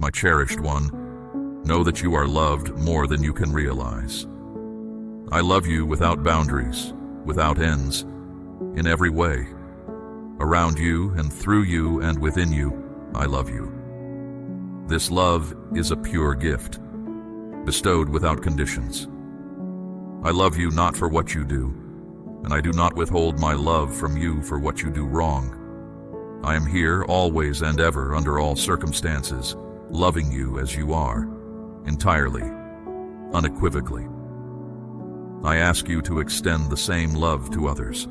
My cherished one, know that you are loved more than you can realize. I love you without boundaries, without ends, in every way. Around you and through you and within you, I love you. This love is a pure gift, bestowed without conditions. I love you not for what you do, and I do not withhold my love from you for what you do wrong. I am here always and ever under all circumstances, loving you as you are, entirely, unequivocally. I ask you to extend the same love to others.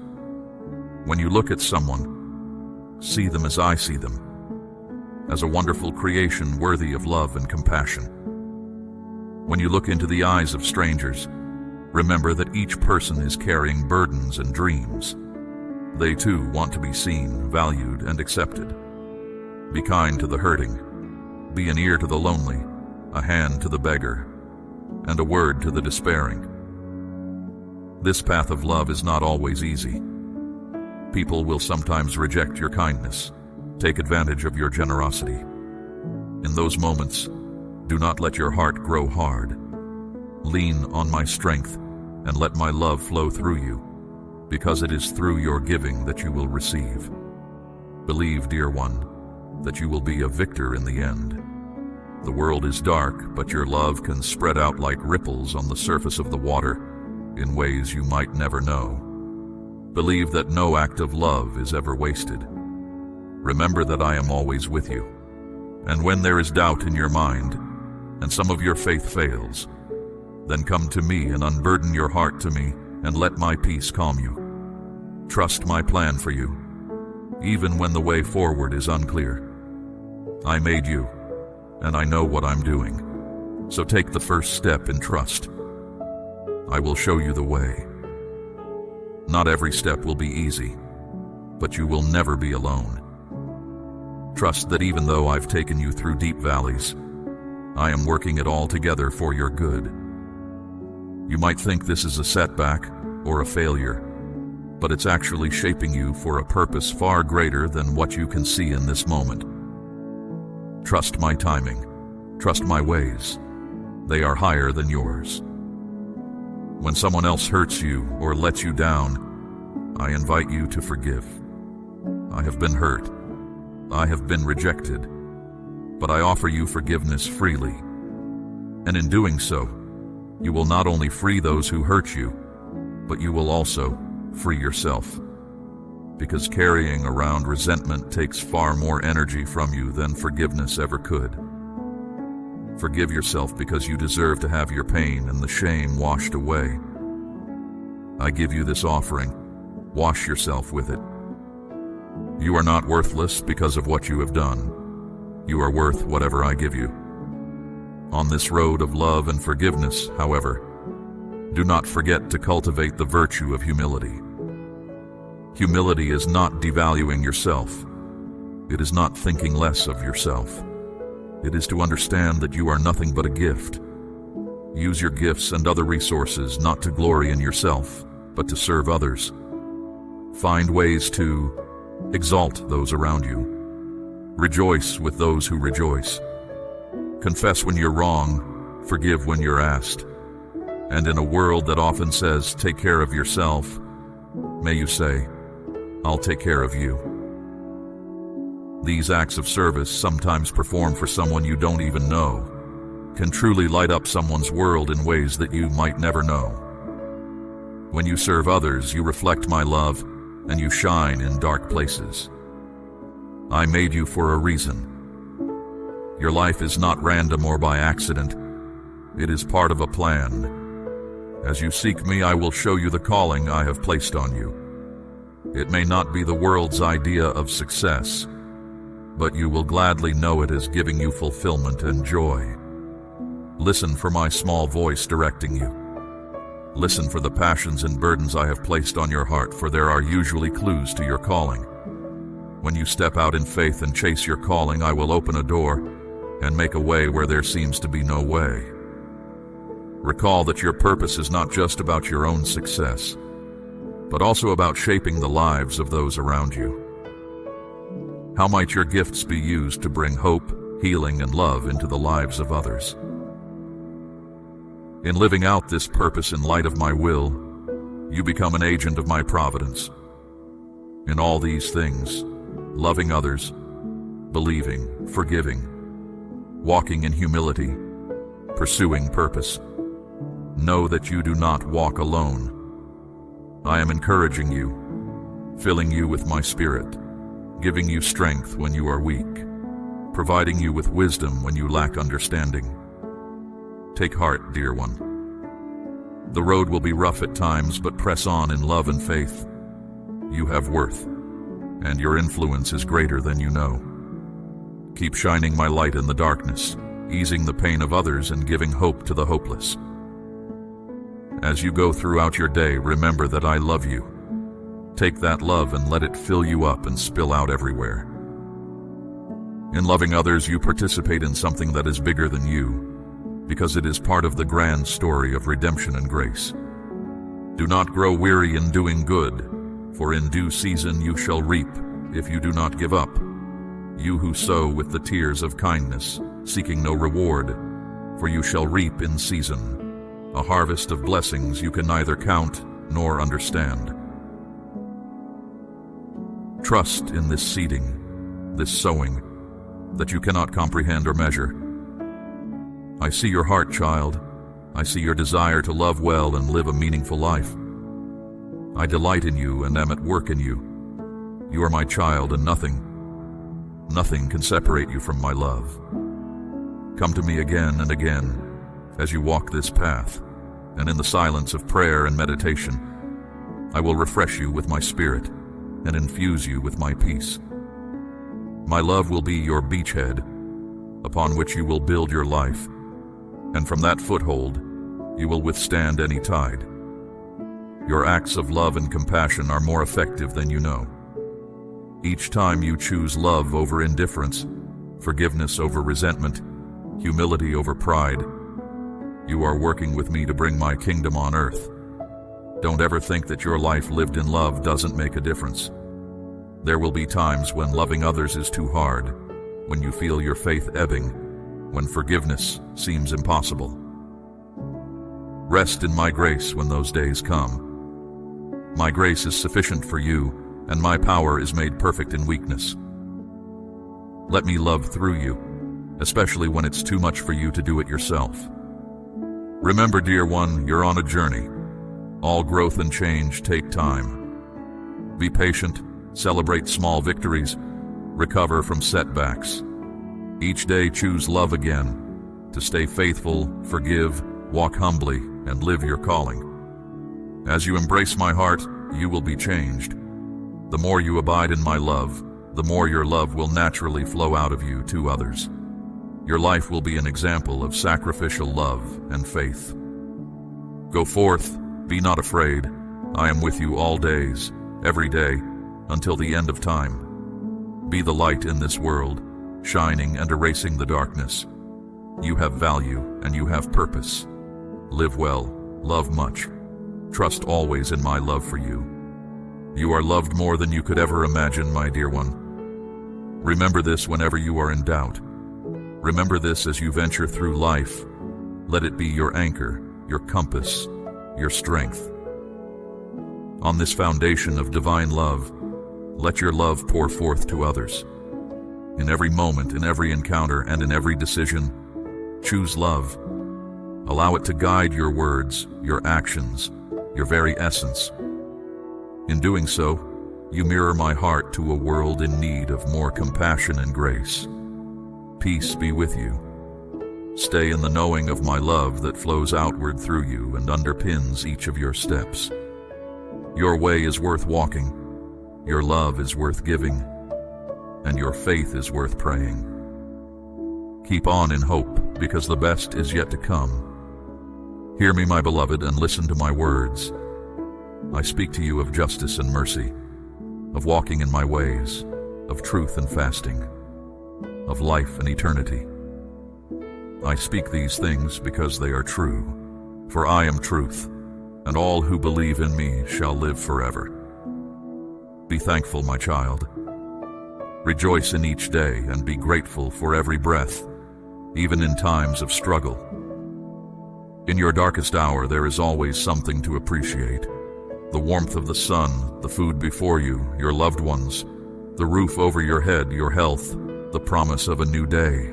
When you look at someone, see them as I see them, as a wonderful creation worthy of love and compassion. When you look into the eyes of strangers, remember that each person is carrying burdens and dreams. They too want to be seen, valued, and accepted. Be kind to the hurting. Be an ear to the lonely, a hand to the beggar, and a word to the despairing. This path of love is not always easy. People will sometimes reject your kindness, take advantage of your generosity. In those moments, do not let your heart grow hard. Lean on my strength and let my love flow through you, because it is through your giving that you will receive. Believe, dear one, that you will be a victor in the end. The world is dark, but your love can spread out like ripples on the surface of the water in ways you might never know. Believe that no act of love is ever wasted. Remember that I am always with you. And when there is doubt in your mind, and some of your faith fails, then come to me and unburden your heart to me, and let my peace calm you. Trust my plan for you, even when the way forward is unclear. I made you, and I know what I'm doing. So take the first step in trust. I will show you the way. Not every step will be easy, but you will never be alone. Trust that even though I've taken you through deep valleys, I am working it all together for your good. You might think this is a setback or a failure, but it's actually shaping you for a purpose far greater than what you can see in this moment. Trust my timing. Trust my ways. They are higher than yours. When someone else hurts you or lets you down, I invite you to forgive. I have been hurt. I have been rejected, but I offer you forgiveness freely. And in doing so, you will not only free those who hurt you, but you will also free yourself. Because carrying around resentment takes far more energy from you than forgiveness ever could. Forgive yourself because you deserve to have your pain and the shame washed away. I give you this offering. Wash yourself with it. You are not worthless because of what you have done. You are worth whatever I give you. On this road of love and forgiveness, however, do not forget to cultivate the virtue of humility. Humility is not devaluing yourself. It is not thinking less of yourself. It is to understand that you are nothing but a gift. Use your gifts and other resources not to glory in yourself, but to serve others. Find ways to exalt those around you. Rejoice with those who rejoice. Confess when you're wrong, forgive when you're asked. And in a world that often says, take care of yourself, may you say, I'll take care of you. These acts of service, sometimes performed for someone you don't even know, can truly light up someone's world in ways that you might never know. When you serve others, you reflect my love, and you shine in dark places. I made you for a reason. Your life is not random or by accident. It is part of a plan. As you seek me, I will show you the calling I have placed on you. It may not be the world's idea of success, but you will gladly know it as giving you fulfillment and joy. Listen for my small voice directing you. Listen for the passions and burdens I have placed on your heart, for there are usually clues to your calling. When you step out in faith and chase your calling, I will open a door and make a way where there seems to be no way. Recall that your purpose is not just about your own success, but also about shaping the lives of those around you. How might your gifts be used to bring hope, healing, and love into the lives of others. In living out this purpose in light of my will, you become an agent of my providence. In all these things, loving others, believing, forgiving, walking in humility, pursuing purpose, know that you do not walk alone. I am encouraging you, filling you with my spirit, giving you strength when you are weak, providing you with wisdom when you lack understanding. Take heart, dear one. The road will be rough at times, but press on in love and faith. You have worth, and your influence is greater than you know. Keep shining my light in the darkness, easing the pain of others and giving hope to the hopeless. As you go throughout your day, remember that I love you. Take that love and let it fill you up and spill out everywhere. In loving others, you participate in something that is bigger than you, because it is part of the grand story of redemption and grace. Do not grow weary in doing good, for in due season you shall reap if you do not give up. You who sow with the tears of kindness, seeking no reward, for you shall reap in season a harvest of blessings you can neither count nor understand. Trust in this seeding, this sowing, that you cannot comprehend or measure. I see your heart, child. I see your desire to love well and live a meaningful life. I delight in you and am at work in you. You are my child, and nothing can separate you from my love. Come to me again and again as you walk this path, and in the silence of prayer and meditation, I will refresh you with my spirit and infuse you with my peace. My love will be your beachhead, upon which you will build your life, and from that foothold, you will withstand any tide. Your acts of love and compassion are more effective than you know. Each time you choose love over indifference, forgiveness over resentment, humility over pride, you are working with me to bring my kingdom on earth. Don't ever think that your life lived in love doesn't make a difference. There will be times when loving others is too hard, when you feel your faith ebbing, when forgiveness seems impossible. Rest in my grace when those days come. My grace is sufficient for you, and my power is made perfect in weakness. Let me love through you, especially when it's too much for you to do it yourself. Remember, dear one, you're on a journey. All growth and change take time. Be patient, celebrate small victories, recover from setbacks. Each day choose love again, to stay faithful, forgive, walk humbly, and live your calling. As you embrace my heart, you will be changed. The more you abide in my love, the more your love will naturally flow out of you to others. Your life will be an example of sacrificial love and faith. Go forth, be not afraid. I am with you all days, every day, until the end of time. Be the light in this world, shining and erasing the darkness. You have value and you have purpose. Live well, love much. Trust always in my love for you. You are loved more than you could ever imagine, my dear one. Remember this whenever you are in doubt. Remember this as you venture through life. Let it be your anchor, your compass, your strength. On this foundation of divine love, let your love pour forth to others. In every moment, in every encounter, and in every decision, choose love. Allow it to guide your words, your actions, your very essence. In doing so, you mirror my heart to a world in need of more compassion and grace. Peace be with you. Stay in the knowing of my love that flows outward through you and underpins each of your steps. Your way is worth walking, your love is worth giving, and your faith is worth praying. Keep on in hope, because the best is yet to come. Hear me, my beloved, and listen to my words. I speak to you of justice and mercy, of walking in my ways, of truth and fasting, of life and eternity. I speak these things because they are true, for I am truth, and all who believe in me shall live forever. Be thankful, my child. Rejoice in each day and be grateful for every breath, even in times of struggle. In your darkest hour, there is always something to appreciate. The warmth of the sun, the food before you, your loved ones, the roof over your head, your health, the promise of a new day.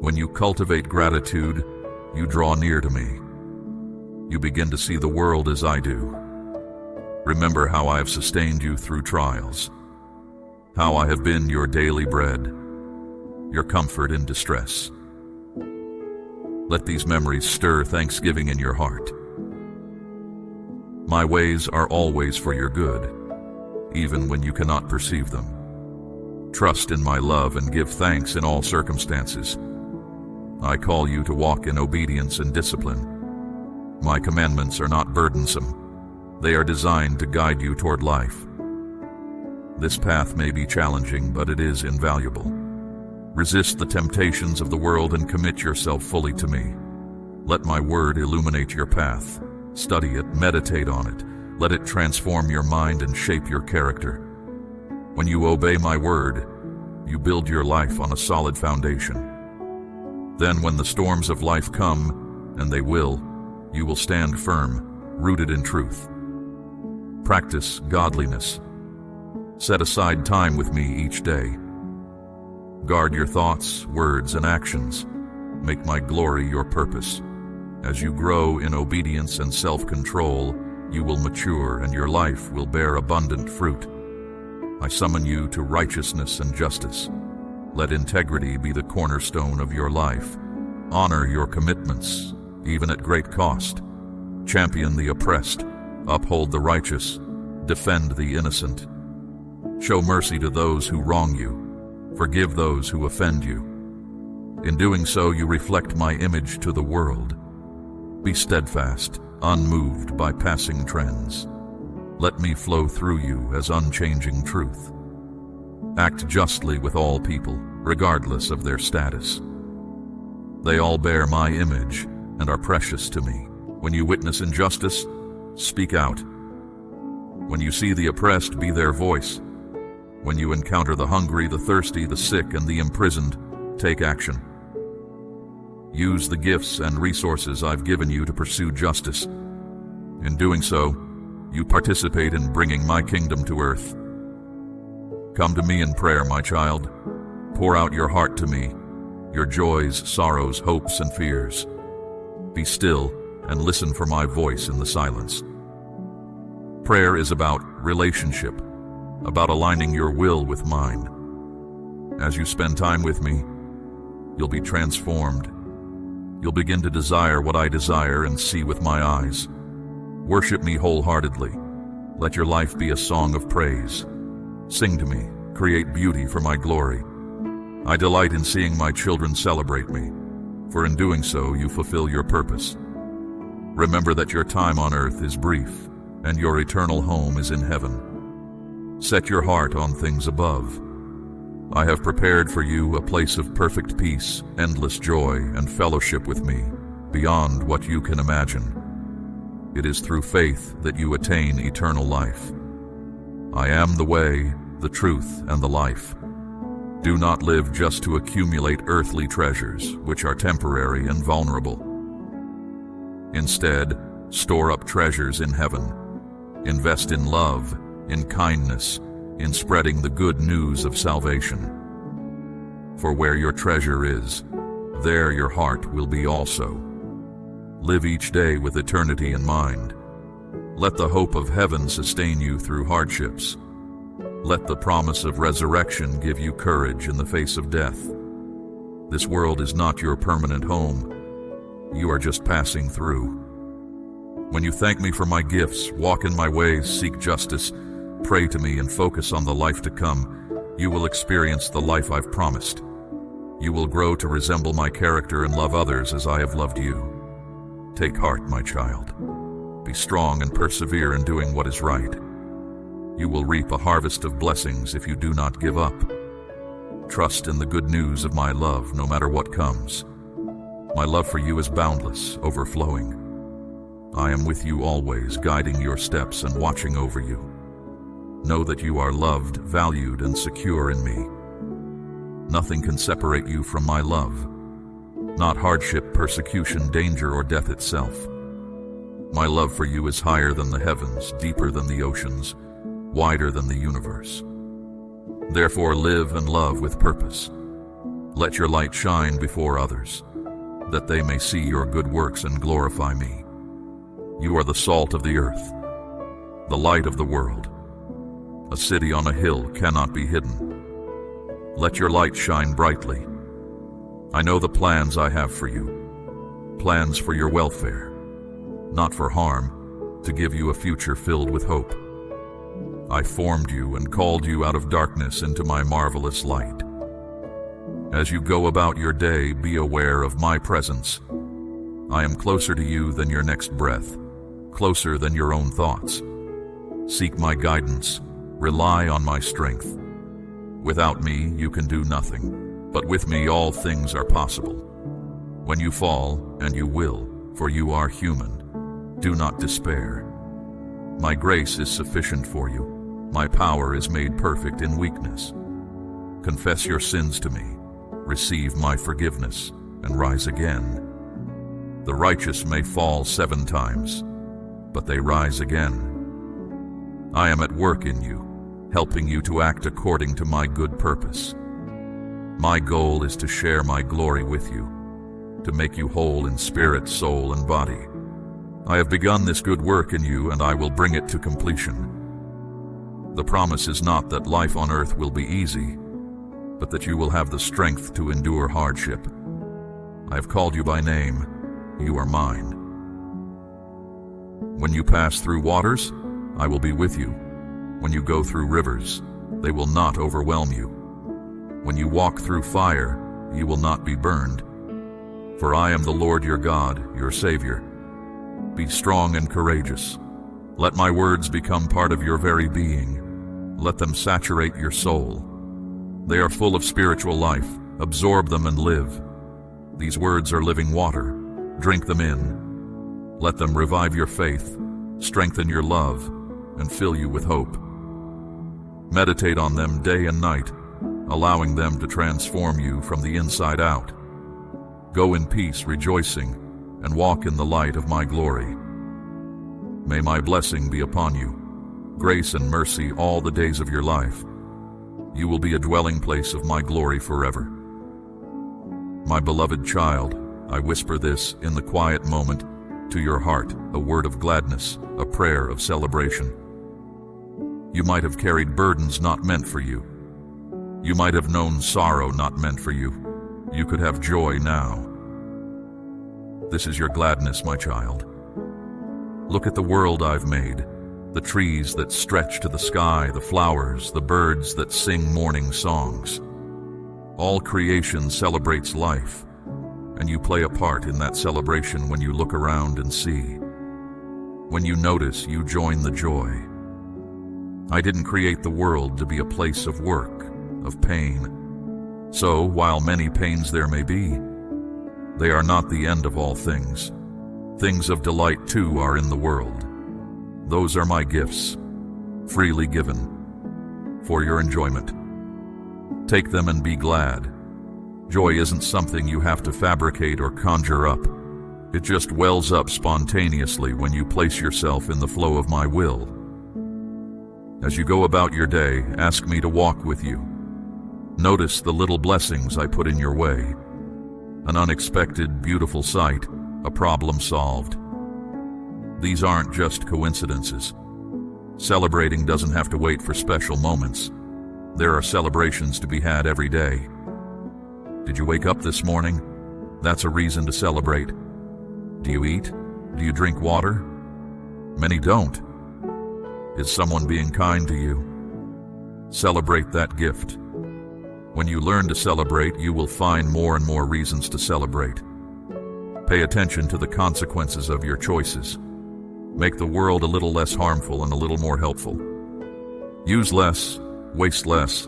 When you cultivate gratitude, you draw near to me. You begin to see the world as I do. Remember how I have sustained you through trials, how I have been your daily bread, your comfort in distress. Let these memories stir thanksgiving in your heart. My ways are always for your good, even when you cannot perceive them. Trust in my love and give thanks in all circumstances. I call you to walk in obedience and discipline. My commandments are not burdensome. They are designed to guide you toward life. This path may be challenging, but it is invaluable. Resist the temptations of the world and commit yourself fully to me. Let my word illuminate your path. Study it, meditate on it. Let it transform your mind and shape your character. When you obey my word, you build your life on a solid foundation. Then when the storms of life come, and they will, you will stand firm, rooted in truth. Practice godliness. Set aside time with me each day. Guard your thoughts, words, and actions. Make my glory your purpose. As you grow in obedience and self-control, you will mature and your life will bear abundant fruit. I summon you to righteousness and justice. Let integrity be the cornerstone of your life. Honor your commitments, even at great cost. Champion the oppressed. Uphold the righteous. Defend the innocent. Show mercy to those who wrong you. Forgive those who offend you. In doing so, you reflect my image to the world. Be steadfast, unmoved by passing trends. Let me flow through you as unchanging truth. Act justly with all people, regardless of their status. They all bear my image and are precious to me. When you witness injustice, speak out. When you see the oppressed, be their voice. When you encounter the hungry, the thirsty, the sick, and the imprisoned, take action. Use the gifts and resources I've given you to pursue justice. In doing so, you participate in bringing my kingdom to earth. Come to me in prayer, my child. Pour out your heart to me, your joys, sorrows, hopes, and fears. Be still and listen for my voice in the silence. Prayer is about relationship, about aligning your will with mine. As you spend time with me, you'll be transformed. You'll begin to desire what I desire and see with my eyes. Worship me wholeheartedly. Let your life be a song of praise. Sing to me, create beauty for my glory. I delight in seeing my children celebrate me, for in doing so you fulfill your purpose. Remember that your time on earth is brief, and your eternal home is in heaven. Set your heart on things above. I have prepared for you a place of perfect peace, endless joy, and fellowship with me, beyond what you can imagine. It is through faith that you attain eternal life. I am the way, the truth, and the life. Do not live just to accumulate earthly treasures, which are temporary and vulnerable. Instead, store up treasures in heaven. Invest in love, in kindness, in spreading the good news of salvation. For where your treasure is, there your heart will be also. Live each day with eternity in mind. Let the hope of heaven sustain you through hardships. Let the promise of resurrection give you courage in the face of death. This world is not your permanent home. You are just passing through. When you thank me for my gifts, walk in my ways, seek justice, pray to me, and focus on the life to come, you will experience the life I've promised. You will grow to resemble my character and love others as I have loved you. Take heart, my child. Be strong and persevere in doing what is right. You will reap a harvest of blessings if you do not give up. Trust in the good news of my love no matter what comes. My love for you is boundless, overflowing. I am with you always, guiding your steps and watching over you. Know that you are loved, valued, and secure in me. Nothing can separate you from my love. Not hardship, persecution, danger, or death itself. My love for you is higher than the heavens, deeper than the oceans, wider than the universe. Therefore, live and love with purpose. Let your light shine before others, that they may see your good works and glorify me. You are the salt of the earth, the light of the world. A city on a hill cannot be hidden. Let your light shine brightly. I know the plans I have for you, plans for your welfare, not for harm, to give you a future filled with hope. I formed you and called you out of darkness into my marvelous light. As you go about your day, be aware of my presence. I am closer to you than your next breath, closer than your own thoughts. Seek my guidance, rely on my strength. Without me, you can do nothing, but with me all things are possible. When you fall, and you will, for you are human, do not despair. My grace is sufficient for you. My power is made perfect in weakness. Confess your sins to me, receive my forgiveness, and rise again. The righteous may fall 7 times, but they rise again. I am at work in you, helping you to act according to my good purpose. My goal is to share my glory with you, to make you whole in spirit, soul, and body. I have begun this good work in you, and I will bring it to completion. The promise is not that life on earth will be easy, but that you will have the strength to endure hardship. I have called you by name. You are mine. When you pass through waters, I will be with you. When you go through rivers, they will not overwhelm you. When you walk through fire, you will not be burned. For I am the Lord your God, your Savior. Be strong and courageous. Let my words become part of your very being. Let them saturate your soul. They are full of spiritual life. Absorb them and live. These words are living water. Drink them in. Let them revive your faith, strengthen your love, and fill you with hope. Meditate on them day and night, allowing them to transform you from the inside out. Go in peace, rejoicing, and walk in the light of my glory. May my blessing be upon you, grace and mercy all the days of your life. You will be a dwelling place of my glory forever. My beloved child, I whisper this in the quiet moment to your heart, a word of gladness, a prayer of celebration. You might have carried burdens not meant for you. You might have known sorrow not meant for you. You could have joy now. This is your gladness, my child. Look at the world I've made, the trees that stretch to the sky, the flowers, the birds that sing morning songs. All creation celebrates life, and you play a part in that celebration when you look around and see. When you notice, you join the joy. I didn't create the world to be a place of work, of pain. So, while many pains there may be, they are not the end of all things. Things of delight too are in the world. Those are my gifts, freely given, for your enjoyment. Take them and be glad. Joy isn't something you have to fabricate or conjure up. It just wells up spontaneously when you place yourself in the flow of my will. As you go about your day, ask me to walk with you. Notice the little blessings I put in your way. An unexpected, beautiful sight, a problem solved. These aren't just coincidences. Celebrating doesn't have to wait for special moments. There are celebrations to be had every day. Did you wake up this morning? That's a reason to celebrate. Do you eat? Do you drink water? Many don't. Is someone being kind to you? Celebrate that gift. When you learn to celebrate, you will find more and more reasons to celebrate. Pay attention to the consequences of your choices. Make the world a little less harmful and a little more helpful. Use less, waste less,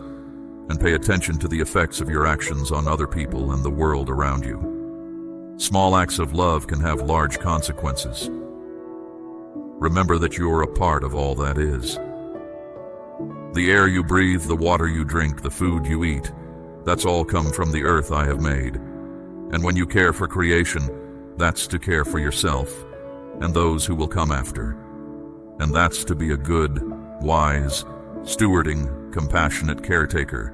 and pay attention to the effects of your actions on other people and the world around you. Small acts of love can have large consequences. Remember that you are a part of all that is. The air you breathe, the water you drink, the food you eat, that's all come from the earth I have made. And when you care for creation, that's to care for yourself and those who will come after. And that's to be a good, wise, stewarding, compassionate caretaker.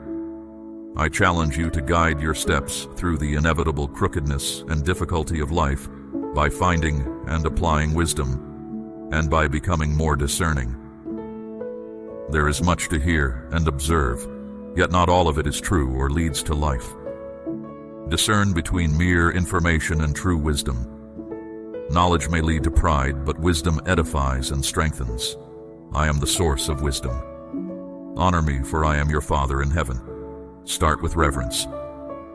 I challenge you to guide your steps through the inevitable crookedness and difficulty of life by finding and applying wisdom, and by becoming more discerning. There is much to hear and observe, yet not all of it is true or leads to life. Discern between mere information and true wisdom. Knowledge may lead to pride, but wisdom edifies and strengthens. I am the source of wisdom. Honor me, for I am your Father in heaven. Start with reverence.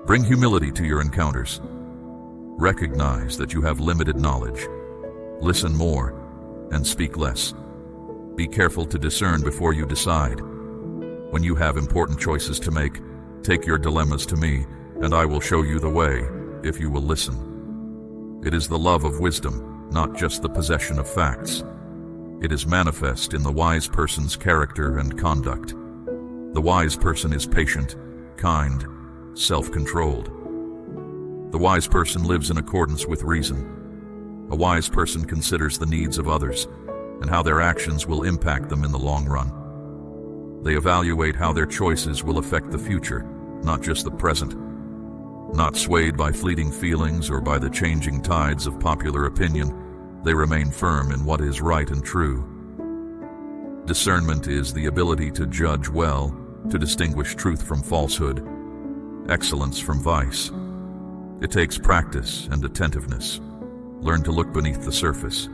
Bring humility to your encounters. Recognize that you have limited knowledge. Listen more and speak less. Be careful to discern before you decide. When you have important choices to make, take your dilemmas to me, and I will show you the way, if you will listen. It is the love of wisdom, not just the possession of facts. It is manifest in the wise person's character and conduct. The wise person is patient, kind, self-controlled. The wise person lives in accordance with reason. A wise person considers the needs of others and how their actions will impact them in the long run. They evaluate how their choices will affect the future, not just the present. Not swayed by fleeting feelings or by the changing tides of popular opinion, they remain firm in what is right and true. Discernment is the ability to judge well, to distinguish truth from falsehood, excellence from vice. It takes practice and attentiveness. Learn to look beneath the surface.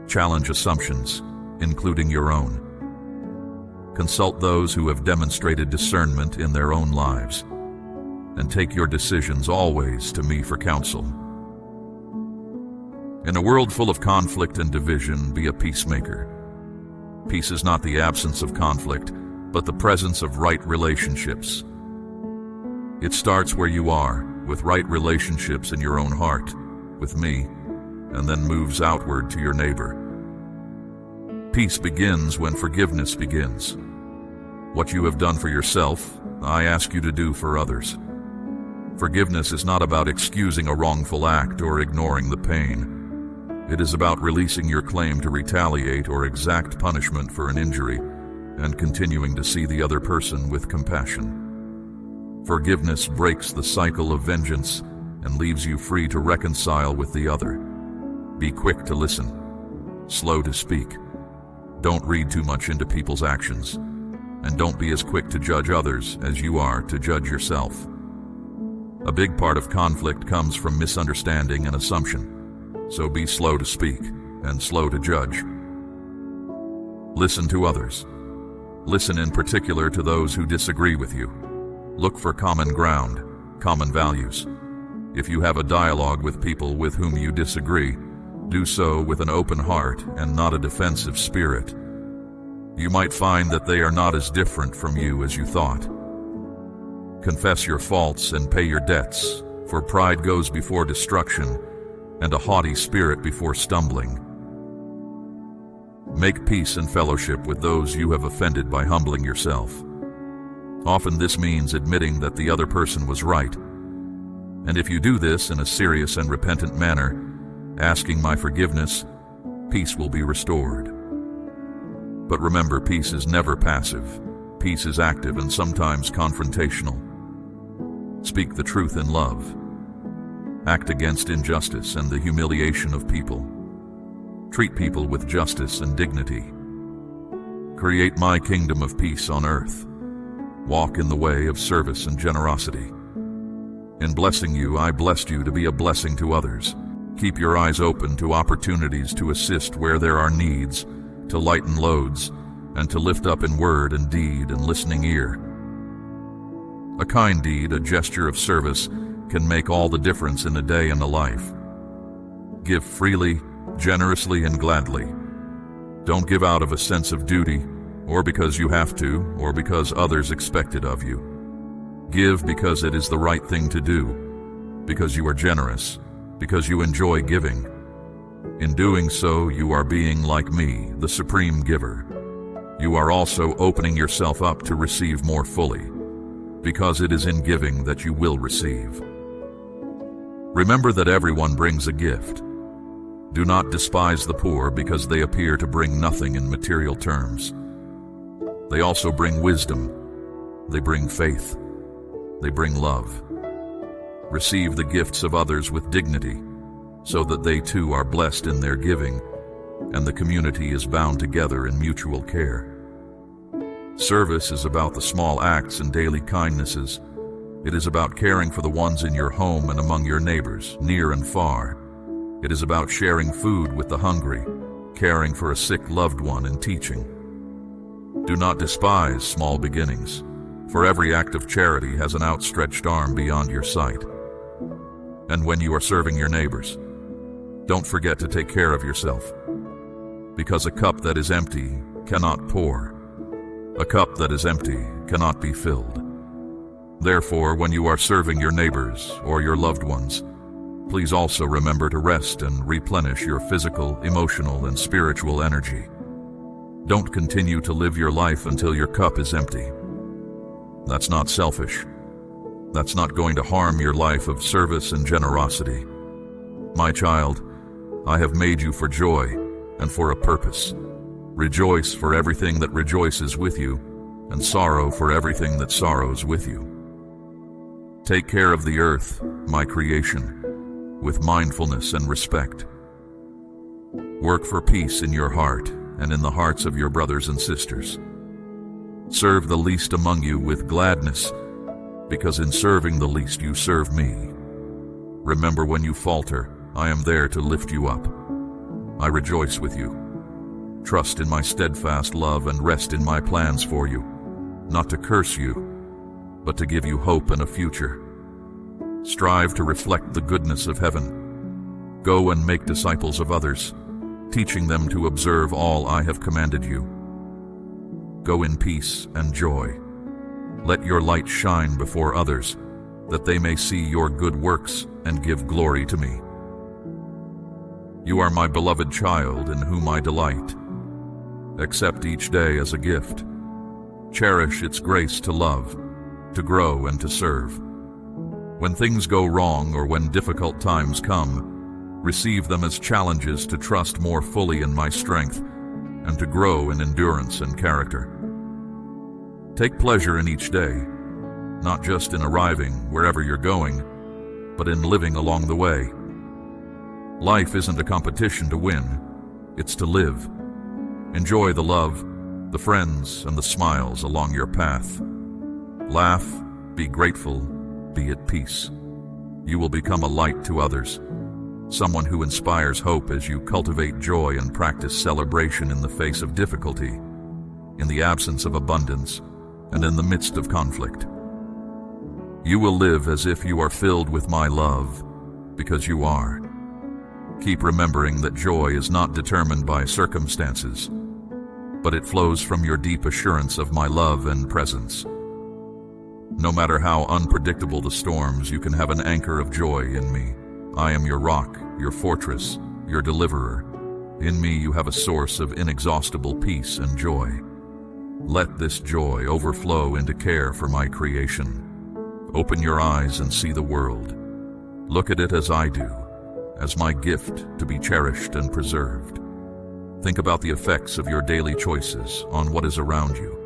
Challenge assumptions, including your own. Consult those who have demonstrated discernment in their own lives, and take your decisions always to me for counsel. In a world full of conflict and division, be a peacemaker. Peace is not the absence of conflict, but the presence of right relationships. It starts where you are, with right relationships in your own heart, with me, and then moves outward to your neighbor. Peace begins when forgiveness begins. What you have done for yourself, I ask you to do for others. Forgiveness is not about excusing a wrongful act or ignoring the pain. It is about releasing your claim to retaliate or exact punishment for an injury and continuing to see the other person with compassion. Forgiveness breaks the cycle of vengeance and leaves you free to reconcile with the other. Be quick to listen, slow to speak. Don't read too much into people's actions, and don't be as quick to judge others as you are to judge yourself. A big part of conflict comes from misunderstanding and assumption, so be slow to speak and slow to judge. Listen to others. Listen in particular to those who disagree with you. Look for common ground, common values. If you have a dialogue with people with whom you disagree, do so with an open heart and not a defensive spirit. You might find that they are not as different from you as you thought. Confess your faults and pay your debts, for pride goes before destruction, and a haughty spirit before stumbling. Make peace and fellowship with those you have offended by humbling yourself. Often this means admitting that the other person was right. And if you do this in a serious and repentant manner, asking my forgiveness, peace will be restored. But remember, peace is never passive. Peace is active and sometimes confrontational. Speak the truth in love. Act against injustice and the humiliation of people. Treat people with justice and dignity. Create my kingdom of peace on earth. Walk in the way of service and generosity. In blessing you, I blessed you to be a blessing to others. Keep your eyes open to opportunities to assist where there are needs, to lighten loads, and to lift up in word and deed and listening ear. A kind deed, a gesture of service, can make all the difference in a day and a life. Give freely, generously, and gladly. Don't give out of a sense of duty, or because you have to, or because others expect it of you. Give because it is the right thing to do, because you are generous, because you enjoy giving. In doing so, you are being like me, the supreme giver. You are also opening yourself up to receive more fully, because it is in giving that you will receive. Remember that everyone brings a gift. Do not despise the poor because they appear to bring nothing in material terms. They also bring wisdom. They bring faith. They bring love. Receive the gifts of others with dignity, so that they too are blessed in their giving, and the community is bound together in mutual care. Service is about the small acts and daily kindnesses. It is about caring for the ones in your home and among your neighbors, near and far. It is about sharing food with the hungry, caring for a sick loved one, and teaching. Do not despise small beginnings, for every act of charity has an outstretched arm beyond your sight. And when you are serving your neighbors, don't forget to take care of yourself, because a cup that is empty cannot pour. A cup that is empty cannot be filled. Therefore, when you are serving your neighbors or your loved ones, please also remember to rest and replenish your physical, emotional, and spiritual energy. Don't continue to live your life until your cup is empty. That's not selfish. That's not going to harm your life of service and generosity. My child, I have made you for joy and for a purpose. Rejoice for everything that rejoices with you, and sorrow for everything that sorrows with you. Take care of the earth, my creation, with mindfulness and respect. Work for peace in your heart and in the hearts of your brothers and sisters. Serve the least among you with gladness, because in serving the least you serve me. Remember, when you falter, I am there to lift you up. I rejoice with you. Trust in my steadfast love and rest in my plans for you, not to curse you, but to give you hope and a future. Strive to reflect the goodness of heaven. Go and make disciples of others, teaching them to observe all I have commanded you. Go in peace and joy. Let your light shine before others, that they may see your good works and give glory to me. You are my beloved child in whom I delight. Accept each day as a gift. Cherish its grace to love, to grow, and to serve. When things go wrong or when difficult times come, receive them as challenges to trust more fully in my strength and to grow in endurance and character. Take pleasure in each day, not just in arriving wherever you're going, but in living along the way. Life isn't a competition to win, it's to live. Enjoy the love, the friends, and the smiles along your path. Laugh, be grateful, be at peace. You will become a light to others, someone who inspires hope as you cultivate joy and practice celebration in the face of difficulty, in the absence of abundance, and in the midst of conflict. You will live as if you are filled with my love, because you are. Keep remembering that joy is not determined by circumstances, but it flows from your deep assurance of my love and presence. No matter how unpredictable the storms, you can have an anchor of joy in me. I am your rock, your fortress, your deliverer. In me you have a source of inexhaustible peace and joy. Let this joy overflow into care for my creation. Open your eyes and see the world. Look at it as I do, as my gift to be cherished and preserved. Think about the effects of your daily choices on what is around you.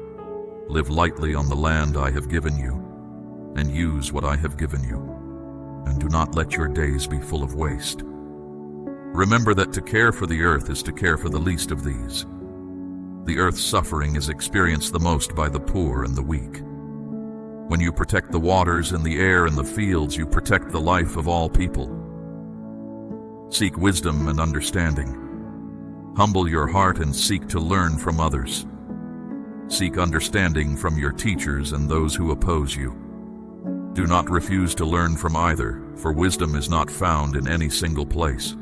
Live lightly on the land I have given you, and use what I have given you. And do not let your days be full of waste. Remember that to care for the earth is to care for the least of these. The earth's suffering is experienced the most by the poor and the weak. When you protect the waters and the air and the fields, you protect the life of all people. Seek wisdom and understanding. Humble your heart and seek to learn from others. Seek understanding from your teachers and those who oppose you. Do not refuse to learn from either, for wisdom is not found in any single place.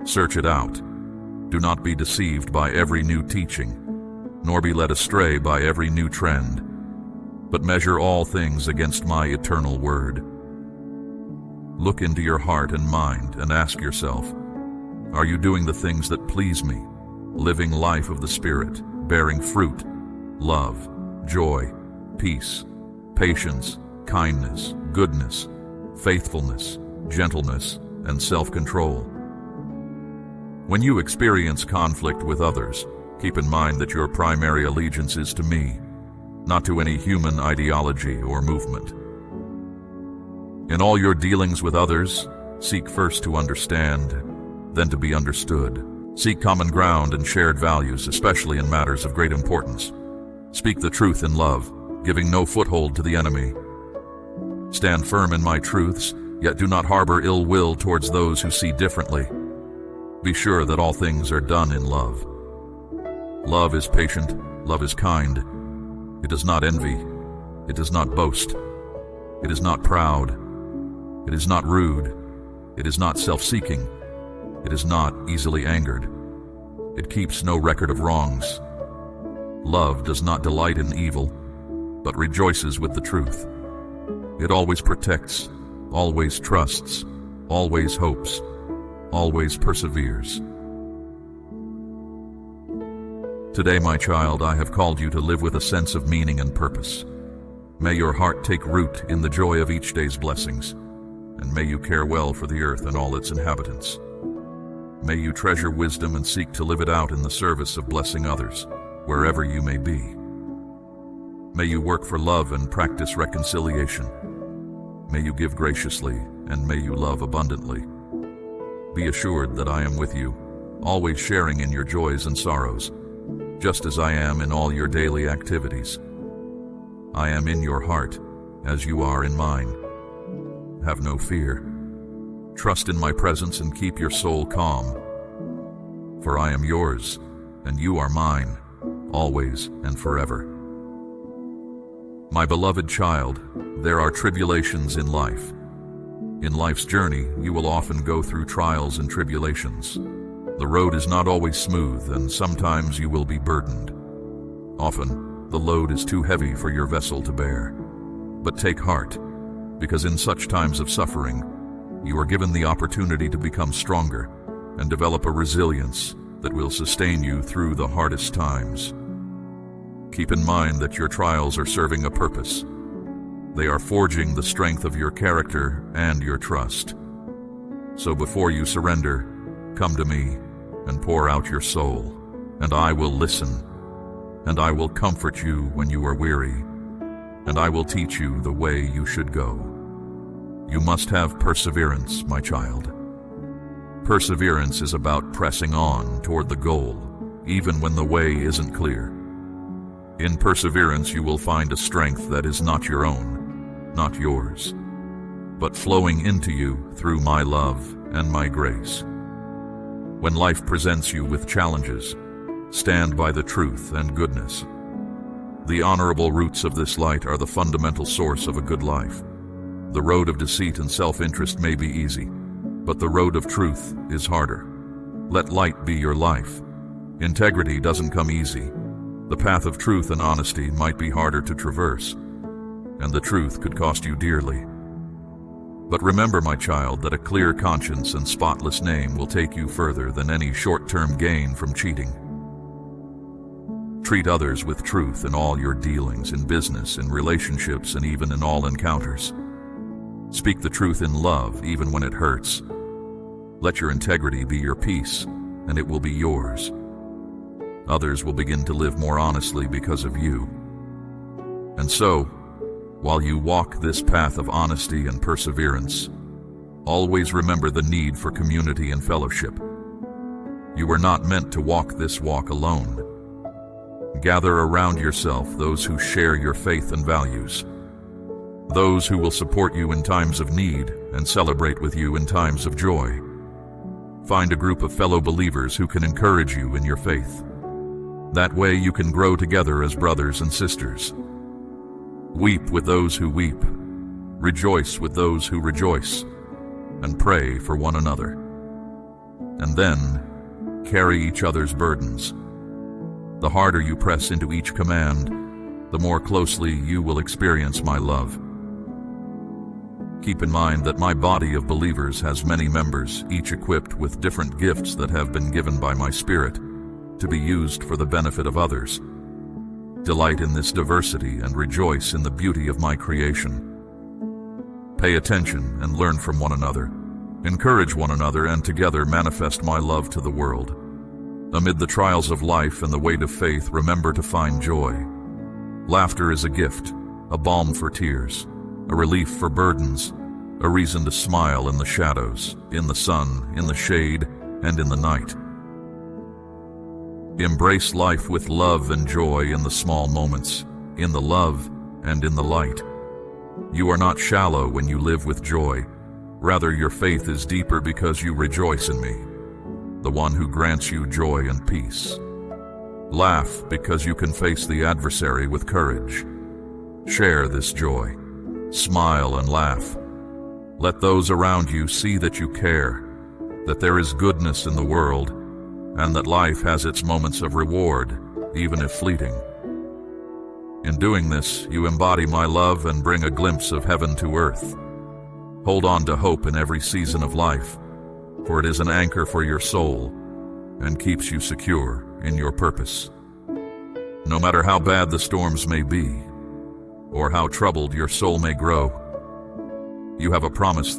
Search it out. Do not be deceived by every new teaching, nor be led astray by every new trend, but measure all things against my eternal word. Look into your heart and mind and ask yourself, are you doing the things that please me, living life of the Spirit, bearing fruit, love, joy, peace, patience, kindness, goodness, faithfulness, gentleness, and self-control. When you experience conflict with others, keep in mind that your primary allegiance is to me, not to any human ideology or movement. In all your dealings with others, seek first to understand, then to be understood. Seek common ground and shared values, especially in matters of great importance. Speak the truth in love, giving no foothold to the enemy. Stand firm in my truths, yet do not harbor ill will towards those who see differently. Be sure that all things are done in love. Love is patient, love is kind. It does not envy, it does not boast. It is not proud, it is not rude, it is not self-seeking, it is not easily angered. It keeps no record of wrongs. Love does not delight in evil, but rejoices with the truth. It always protects, always trusts, always hopes, always perseveres. Today, my child, I have called you to live with a sense of meaning and purpose. May your heart take root in the joy of each day's blessings, and may you care well for the earth and all its inhabitants. May you treasure wisdom and seek to live it out in the service of blessing others, wherever you may be. May you work for love and practice reconciliation. May you give graciously, and may you love abundantly. Be assured that I am with you, always sharing in your joys and sorrows, just as I am in all your daily activities. I am in your heart, as you are in mine. Have no fear. Trust in my presence and keep your soul calm. For I am yours, and you are mine, always and forever. My beloved child, there are tribulations in life. In life's journey, you will often go through trials and tribulations. The road is not always smooth, and sometimes you will be burdened. Often, the load is too heavy for your vessel to bear. But take heart, because in such times of suffering, you are given the opportunity to become stronger and develop a resilience that will sustain you through the hardest times. Keep in mind that your trials are serving a purpose. They are forging the strength of your character and your trust. So before you surrender, come to me and pour out your soul, and I will listen, and I will comfort you when you are weary, and I will teach you the way you should go. You must have perseverance, my child. Perseverance is about pressing on toward the goal, even when the way isn't clear. In perseverance, you will find a strength that is not your own, not yours, but flowing into you through my love and my grace. When life presents you with challenges, stand by the truth and goodness. The honorable roots of this light are the fundamental source of a good life. The road of deceit and self-interest may be easy, but the road of truth is harder. Let light be your life. Integrity doesn't come easy. The path of truth and honesty might be harder to traverse, and the truth could cost you dearly. But remember, my child, that a clear conscience and spotless name will take you further than any short-term gain from cheating. Treat others with truth in all your dealings, in business, in relationships, and even in all encounters. Speak the truth in love, even when it hurts. Let your integrity be your peace, and it will be yours. Others will begin to live more honestly because of you. And so, while you walk this path of honesty and perseverance, always remember the need for community and fellowship. You were not meant to walk this walk alone. Gather around yourself those who share your faith and values, those who will support you in times of need and celebrate with you in times of joy. Find a group of fellow believers who can encourage you in your faith. That way you can grow together as brothers and sisters. Weep with those who weep, rejoice with those who rejoice, and pray for one another. And then, carry each other's burdens. The harder you press into each command, the more closely you will experience my love. Keep in mind that my body of believers has many members, each equipped with different gifts that have been given by my Spirit to be used for the benefit of others. Delight in this diversity and rejoice in the beauty of my creation. Pay attention and learn from one another. Encourage one another and together manifest my love to the world. Amid the trials of life and the weight of faith, remember to find joy. Laughter is a gift, a balm for tears, a relief for burdens, a reason to smile in the shadows, in the sun, in the shade, and in the night. Embrace life with love and joy in the small moments, in the love and in the light. You are not shallow when you live with joy. Rather, your faith is deeper because you rejoice in me, the one who grants you joy and peace. Laugh because you can face the adversary with courage. Share this joy. Smile and laugh. Let those around you see that you care, that there is goodness in the world, and that life has its moments of reward, even if fleeting. In doing this, you embody my love and bring a glimpse of heaven to earth. Hold on to hope in every season of life, for it is an anchor for your soul and keeps you secure in your purpose. No matter how bad the storms may be, or how troubled your soul may grow, you have a promise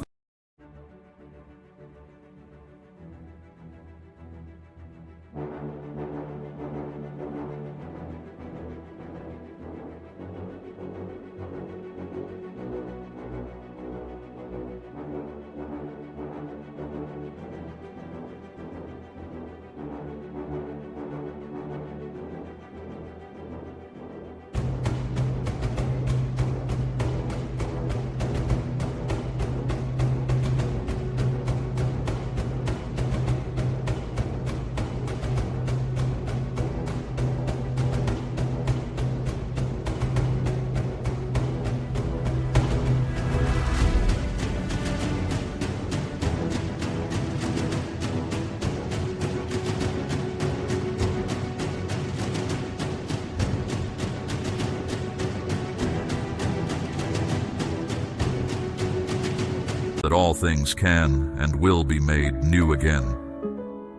that all things can and will be made new again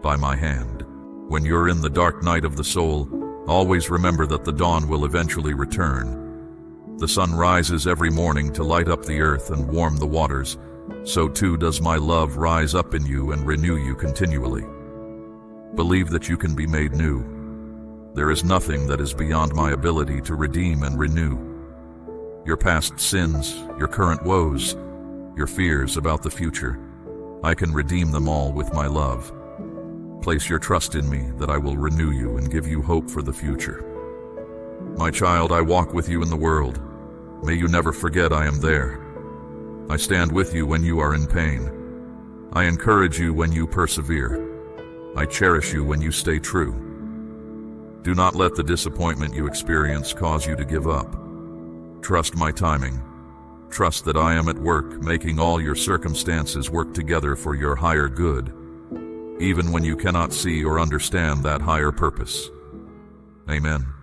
by my hand. When you're in the dark night of the soul, always remember that the dawn will eventually return. The sun rises every morning to light up the earth and warm the waters. So too does my love rise up in you and renew you continually. Believe that you can be made new. There is nothing that is beyond my ability to redeem and renew. Your past sins, your current woes, your fears about the future, I can redeem them all with my love. Place your trust in me that I will renew you and give you hope for the future. My child, I walk with you in the world. May you never forget I am there. I stand with you when you are in pain. I encourage you when you persevere. I cherish you when you stay true. Do not let the disappointment you experience cause you to give up. Trust my timing. Trust that I am at work, making all your circumstances work together for your higher good, even when you cannot see or understand that higher purpose. Amen.